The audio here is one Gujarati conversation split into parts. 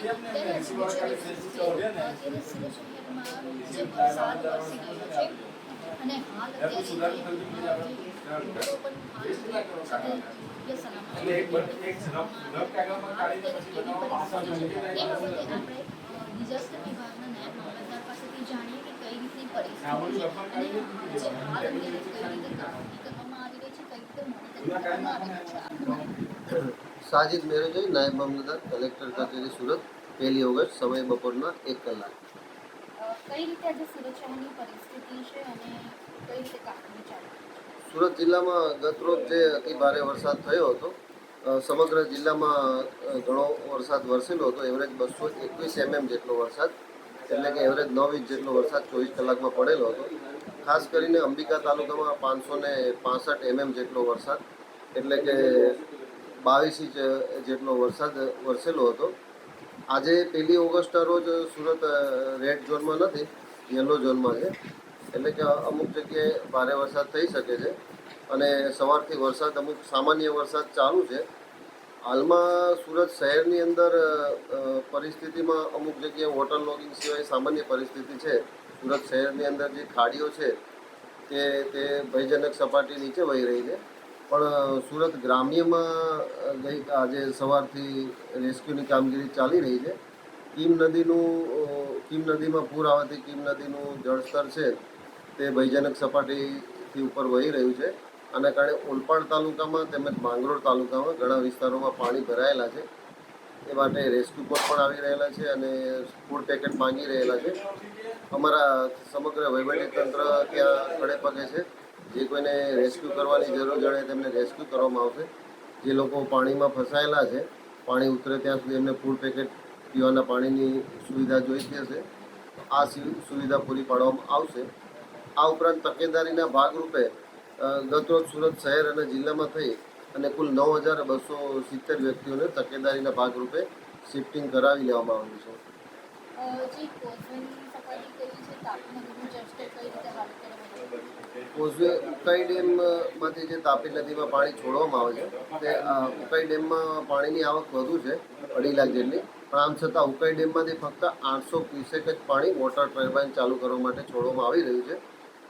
ત્યારે આજે બીજો દિવસ છે અત્યારે સુરત શહેરમાં જે વરસાદ વરસી રહ્યો છે અને હાલ અત્યારે જે રોડો પણ હાલ યોગ્ય સલામત એ બાબતે આપણે ડિઝાસ્ટર વિભાગના નાયબ મામલતદાર પાસેથી જાણીએ કે કઈ રીતની પરિસ્થિતિ છે અને જે હાલ અત્યારે કઈ રીતે કામગીરી કરવામાં આવી રહી છે, કઈ રીતે મોનિટરિંગ કરવામાં આવી રહ્યું છે। साजिद मेहरोजाई, नायब मामलतदार, कलेक्टर कचेरी सूरत, 1 ऑगस्ट समय बपोरना 1 कलाक। કઈ રીતે આજે સુરત શહેરની પરિસ્થિતિ છે અને કઈ રીતે કામગીરી ચાલે છે? सूरत जिल्ला में गत रोज जे अति भारे वरसाद थयो हतो, समग्र जिल्ला में घणो वरसाद वरसेलो हतो। एवरेज 221 mm जेटलो वरसाद, एटले के एवरेज 9 इंच जेटलो वरसाद 24 कलाक में पड़ेलो हतो। खास करीने अंबिका तालुका में 565 mm जेटलो वरसाद, एटले के 22 इंच जेटलो वरसाद वरसेलो हतो। आज 1 ऑगस्ट रोज सूरत रेड झोन में नहीं, येलो झोन में है, એટલે કે અમુક જગ્યાએ ભારે વરસાદ થઈ શકે છે અને સવારથી વરસાદ અમુક સામાન્ય વરસાદ ચાલુ છે। હાલમાં સુરત શહેરની અંદર પરિસ્થિતિમાં અમુક જગ્યાએ વોટર લોગિંગ સિવાય સામાન્ય પરિસ્થિતિ છે। સુરત શહેરની અંદર જે ખાડીઓ છે તે ભયજનક સપાટી નીચે વહી રહી છે, પણ સુરત ગ્રામ્યમાં આજે સવારથી રેસ્ક્યુની કામગીરી ચાલી રહી છે। કીમ નદીમાં પૂર આવવાથી કીમ નદીનું જળસ્તર છે તે ભયજનક સપાટીથી ઉપર વહી રહ્યું છે। આના કારણે ઓલપાડ તાલુકામાં તેમજ માંગરોળ તાલુકામાં ઘણા વિસ્તારોમાં પાણી ભરાયેલા છે। એ માટે રેસ્ક્યુ બોટ પણ આવી રહેલા છે અને ફૂડ પેકેટ માંગી રહેલા છે। અમારા સમગ્ર વહીવટીતંત્ર ત્યાં ખડે પગે છે। જે કોઈને રેસ્ક્યુ કરવાની જરૂર જણાય તેમને રેસ્ક્યુ કરવામાં આવશે। જે લોકો પાણીમાં ફસાયેલા છે, પાણી ઉતરે ત્યાં સુધી એમને ફૂડ પેકેટ, પીવાના પાણીની સુવિધા જોઈતી હશે તો આ સુવિધા પૂરી પાડવામાં આવશે। આ ઉપરાંત તકેદારીના ભાગરૂપે ગતરોજ સુરત શહેર અને જિલ્લામાં થઈ અને કુલ 9,270 વ્યક્તિઓને તકેદારીના ભાગરૂપે શિફ્ટિંગ કરાવી લેવામાં આવ્યું છે। જે કોઝવેની સપાટી કરી છે તાપી નદીનું જળસ્તર કઈ રીતે હાલ અત્યારે કોઝવે ઉકાઈ ડેમમાંથી જે તાપી નદીમાં પાણી છોડવામાં આવે છે તે ઉકાઈ ડેમમાં પાણીની આવક વધુ છે, 2.5 લાખ જેટલી, પણ આમ છતાં ઉકાઈ ડેમમાંથી ફક્ત 800 ક્યુસેક જ પાણી વોટર ટર્બાઇન ચાલુ કરવા માટે છોડવામાં આવી રહ્યું છે।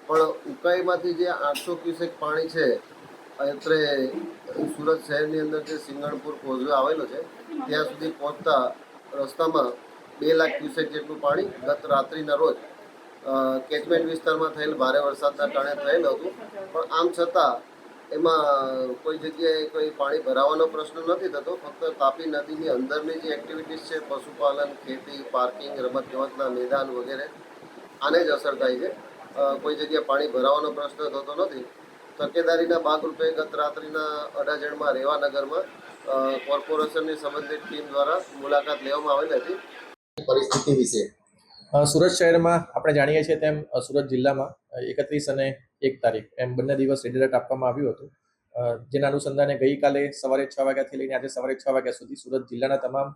પણ ઉકાઈમાંથી જે 800 ક્યુસેક પાણી છે અત્રે સુરત શહેરની અંદર જે સિંગણપુર કોઝવે આવેલો છે ત્યાં સુધી પહોંચતા રસ્તામાં 2 લાખ ક્યુસેક જેટલું પાણી ગત રાત્રિના રોજ કેચમેન્ટ વિસ્તારમાં થયેલ ભારે વરસાદના કારણે થયેલ હતું। પણ આમ છતાં એમાં કોઈ જગ્યાએ કોઈ પાણી ભરાવાનો પ્રશ્ન નથી થતો। ફક્ત તાપી નદીની અંદરની જે એક્ટિવિટીઝ છે, પશુપાલન, ખેતી, પાર્કિંગ, રમતગમતના મેદાન વગેરે, આને જ અસર થાય છે। કોઈ જગ્યાએ પાણી ભરાવાનો પ્રશ્ન થતો નથી। તકેદારીના ભાગરૂપે ગત રાત્રિના અડાજણમાં રેવાનગરમાં કોર્પોરેશનની સંબંધિત ટીમ દ્વારા મુલાકાત લેવામાં આવેલી હતી। પરિસ્થિતિ વિશે સુરત શહેરમાં આપણે જાણીએ છીએ તેમ સુરત જિલ્લામાં 31 અને 1 તારીખ એમ બંને દિવસ રેડ એલર્ટ આપવામાં આવ્યું હતું, જેના અનુસંધાને ગઈકાલે સવારે 6 વાગ્યાથી લઈને આજે સવારે 6 વાગ્યા સુધી સુરત જિલ્લાના તમામ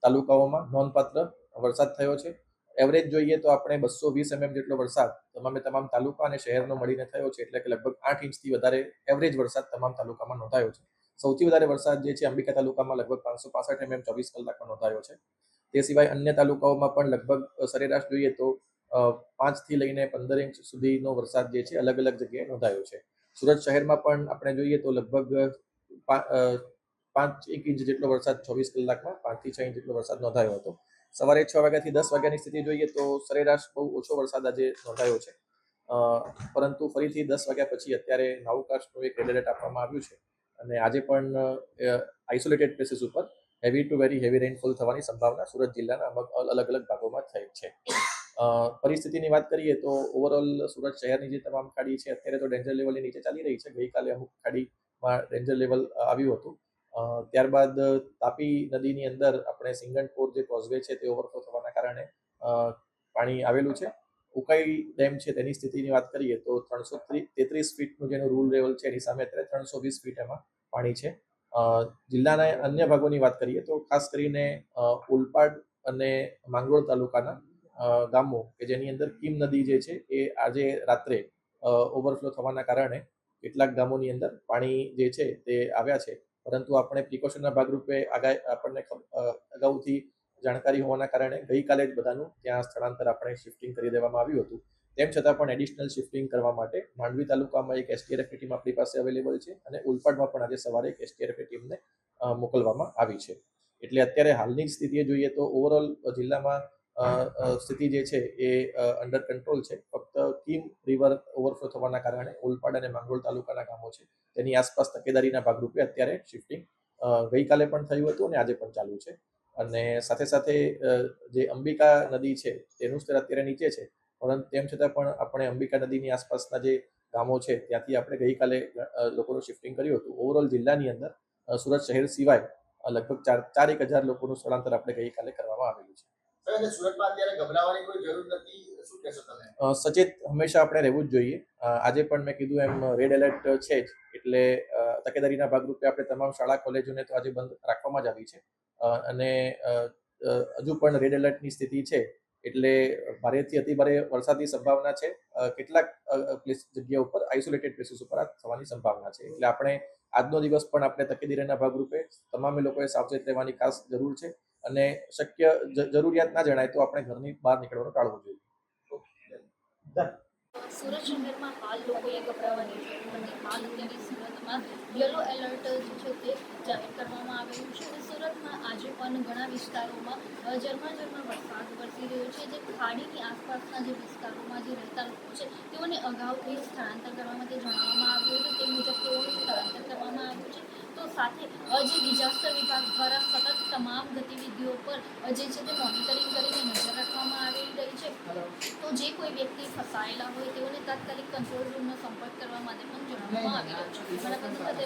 તાલુકાઓમાં નોંધપાત્ર વરસાદ થયો છે। એવરેજ જોઈએ તો આપણે 220 mm જેટલો વરસાદ તમામ તાલુકા અને શહેરનો મળીને થયો છે, એટલે કે લગભગ 8 ઇંચથી વધારે એવરેજ વરસાદ તમામ તાલુકામાં નોંધાયો છે। સૌથી વધારે વરસાદ જે છે અંબિકા તાલુકામાં લગભગ 565 mm 24 કલાકમાં નોંધાયો છે। તે સિવાય અન્ય તાલુકાઓમાં પણ લગભગ સરેરાશ જોઈએ તો 5 થી લઈને 15 ઇંચ સુધીનો વરસાદ જે છે અલગ અલગ જગ્યાએ નોંધાયો છે। સુરત શહેરમાં પણ આપણે જોઈએ તો લગભગ 5 ઇંચ જેટલો વરસાદ 24 કલાકમાં 5 થી 6 ઇંચ જેટલો વરસાદ નોંધાયો હતો। સવારે 6 વાગ્યાથી 10 વાગ્યાની સ્થિતિ જોઈએ તો સરેરાશ બહુ ઓછો વરસાદ આજે નોંધાયો છે, પરંતુ ફરીથી 10 વાગ્યા પછી અત્યારે નાઉકાસ્ટનું એક રેડ એલર્ટ આપવામાં આવ્યું છે અને આજે પણ આઇસોલેટેડ પ્લેસીસ ઉપર heavy two very heavy rainfall થવાની સંભાવના સુરત જિલ્લાના અલગ અલગ ભાગોમાં થઈ છે। પરિસ્થિતિની વાત કરીએ તો ઓવરઓલ સુરત શહેરની જે તમામ ખાડી છે અત્યારે તો ડેન્જર લેવલની નીચે ચાલી રહી છે। ગઈકાલે અમુક ખાડીમાં ડેન્જર લેવલ આવ્યું હતું, ત્યારબાદ તાપી નદીની અંદર આપણે સિંગણપુર જે કોઝવે છે તે ઓવરફ્લો થવાના કારણે પાણી આવેલું છે। ઉકાઈ ડેમ છે તેની સ્થિતિની વાત કરીએ તો 333 ફીટનું જેનું રૂલ લેવલ છે એની સામે અત્યારે 320 ફીટ એમાં પાણી છે। જિલ્લાના અન્ય ભાગોની વાત કરીએ તો ખાસ કરીને ઓલપાડ અને માંગરોળ તાલુકાના ગામો કે જેની અંદર કીમ નદી જે છે એ આજે રાત્રે ઓવરફ્લો થવાના કારણે કેટલાક ગામોની અંદર પાણી જે છે તે આવ્યા છે, પરંતુ આપણે પ્રિકોશનના ભાગરૂપે આપણને અગાઉથી જાણકારી હોવાના કારણે ગઈકાલે જ બધાનું ત્યાં સ્થળાંતર આપણે શિફ્ટિંગ કરી દેવામાં આવ્યું હતું. તેમ છતાં પણ એડિશનલ શિફ્ટિંગ કરવા માટે માંડવી તાલુકામાં એક એસટીઆરએફની ટીમ આપણી પાસે અવેલેબલ છે અને ઉલપાડમાં પણ આજે સવારે એક એસટીઆરએફની ટીમને મોકલવામાં આવી છે. એટલે અત્યારે હાલની સ્થિતિએ જોઈએ તો ઓવરઓલ જિલ્લામાં સ્થિતિ જે છે એ અંડર કંટ્રોલ છે. ફક્ત કીમ રિવર ઓવરફ્લો થવાના કારણે ઓલપાડ અને માંગરોળ તાલુકાના ગામો છે તેની આસપાસ તકેદારીના ભાગરૂપે અત્યારે શિફ્ટિંગ ગઈકાલે પણ થયું હતું અને આજે પણ ચાલુ છે. અને સાથે સાથે જે અંબિકા નદી છે તેનું સ્તર અત્યારે નીચે છે, પરંતુ તેમ છતાં પણ આપણે અંબિકા નદીની આસપાસના જે ગામો છે ત્યાંથી આપણે ગઈકાલે લોકોનું શિફ્ટિંગ કર્યું હતું. ઓવરઓલ જિલ્લાની અંદર સુરત શહેર સિવાય લગભગ 4,000 લોકોનું સ્થળાંતર આપણે ગઈકાલે કરવામાં આવેલું છે. સુરતમાં અત્યારે ગભરાવાની કોઈ જરૂર નથી, શું કહેશો તમે? સચેત હંમેશા આપણે રહેવું જ જોઈએ. આજે પણ મેં કીધું એમ રેડ એલર્ટ છે જ, એટલે તકેદારીના ભાગરૂપે આપણે તમામ શાળા કોલેજોને તો આજે બંધ રાખવામાં જ આવી છે અને હજુ પણ રેડ એલર્ટની સ્થિતિ છે, એટલે ભારેથી અતિભારે વરસાદની સંભાવના છે. કેટલાક જગ્યા ઉપર આઇસોલેટેડ પ્લેસીસ ઉપર આ થવાની સંભાવના છે. એટલે આપણે આજનો દિવસ પણ આપણે તકેદારીના ભાગરૂપે તમામે લોકોએ સાવચેત રહેવાની ખાસ જરૂર છે અને શક્ય જરૂરિયાત ના જણાય તો આપણે ઘરની બહાર નીકળવાનું ટાળવું જોઈએ. સુરત શહેરમાં હાલ લોકોએ ગભરાવાની જરૂર નથી. હાલ અત્યારે સુરતમાં યલો એલર્ટ જે છે તે જાહેર કરવામાં આવેલું છે અને સુરતમાં આજે પણ ઘણા વિસ્તારોમાં ઝરમર વરસાદ વરસી રહ્યો છે. જે ખાડીની આસપાસના જે વિસ્તારોમાં જે રહેતા લોકો છે તેઓને અગાઉથી સ્થળાંતર કરવા માટે જણાવવામાં આવ્યું હતું. તે મુજબ તેઓનું સ્થળાંતર કરવામાં આવ્યું છે. તો સાથે જે ડિઝાસ્ટર વિભાગ દ્વારા સતત તમામ ગતિવિધિઓ પર જે છે તે મોનિટરિંગ કરીને નજર રાખવામાં આવી રહી છે. તો જે કોઈ વ્યક્તિ ફસાયેલા હોય તેઓને તાત્કાલિક કંટ્રોલ રૂમનો સંપર્ક કરવા માટે પણ જણાવવામાં આવી રહ્યું છે. મારા સાથે